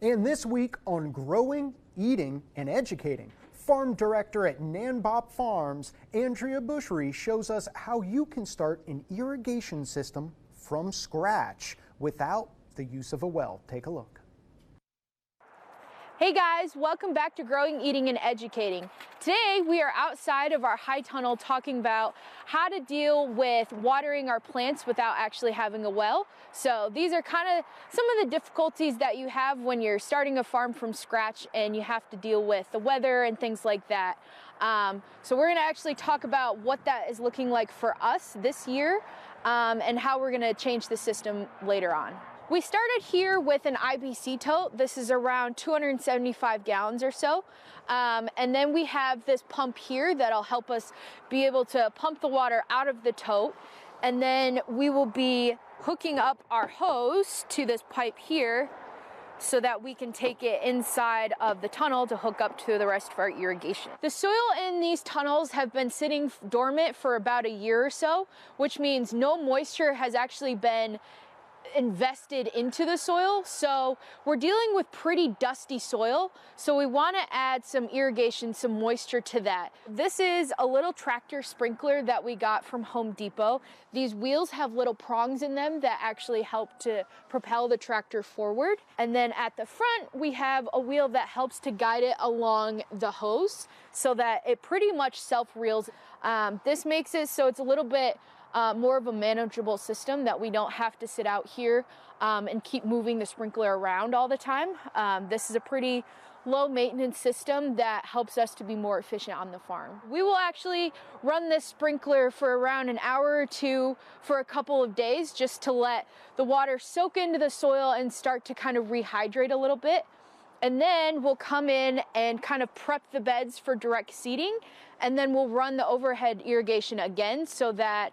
And this week on Growing, Eating, and Educating, Farm Director at NanBop Farms, Andrea Bushry, shows us how you can start an irrigation system from scratch without the use of a well. Take a look. Hey guys, welcome back to Growing, Eating, and Educating. Today we are outside of our high tunnel talking about how to deal with watering our plants without actually having a well. So these are kind of some of the difficulties that you have when you're starting a farm from scratch and you have to deal with the weather and things like that. So we're gonna actually talk about what that is looking like for us this year and how we're gonna change the system later on. We started here with an IBC tote. This is around 275 gallons or so. And then we have this pump here that'll help us be able to pump the water out of the tote. And then we will be hooking up our hose to this pipe here so that we can take it inside of the tunnel to hook up to the rest of our irrigation. The soil in these tunnels have been sitting dormant for about a year or so, which means no moisture has actually been invested into the soil. So we're dealing with pretty dusty soil. So we want to add some irrigation, some moisture to that. This is a little tractor sprinkler that we got from Home Depot. These wheels have little prongs in them that actually help to propel the tractor forward. And then at the front, we have a wheel that helps to guide it along the hose so that it pretty much self-reels. This makes it so it's a little bit more of a manageable system that we don't have to sit out here and keep moving the sprinkler around all the time. This is a pretty low maintenance system that helps us to be more efficient on the farm. We will actually run this sprinkler for around an hour or two for a couple of days just to let the water soak into the soil and start to kind of rehydrate a little bit. And then we'll come in and kind of prep the beds for direct seeding, and then we'll run the overhead irrigation again so that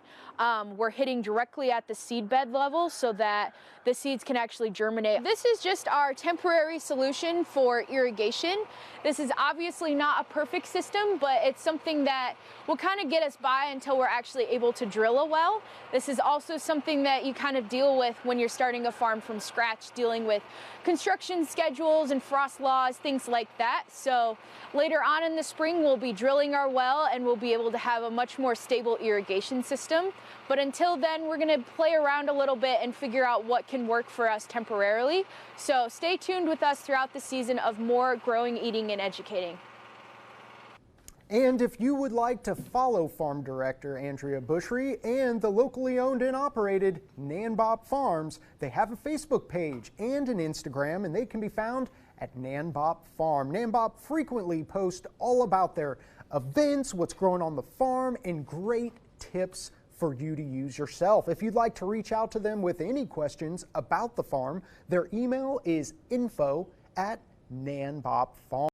we're hitting directly at the seed bed level so that the seeds can actually germinate. This is just our temporary solution for irrigation. This is obviously not a perfect system, but it's something that will kind of get us by until we're actually able to drill a well. This is also something that you kind of deal with when you're starting a farm from scratch, dealing with construction schedules and frost laws, things like that. So later on in the spring, we'll be drilling our well and we'll be able to have a much more stable irrigation system. But until then, we're gonna play around a little bit and figure out what can work for us temporarily. So stay tuned with us throughout the season of more Growing, Eating, and Educating. And if you would like to follow Farm Director Andrea Bushry and the locally owned and operated NanBop Farms, they have a Facebook page and an Instagram, and they can be found at NanBop Farm. NanBop frequently posts all about their events, what's growing on the farm, and great tips for you to use yourself. If you'd like to reach out to them with any questions about the farm, their email is info@nanbopfarm.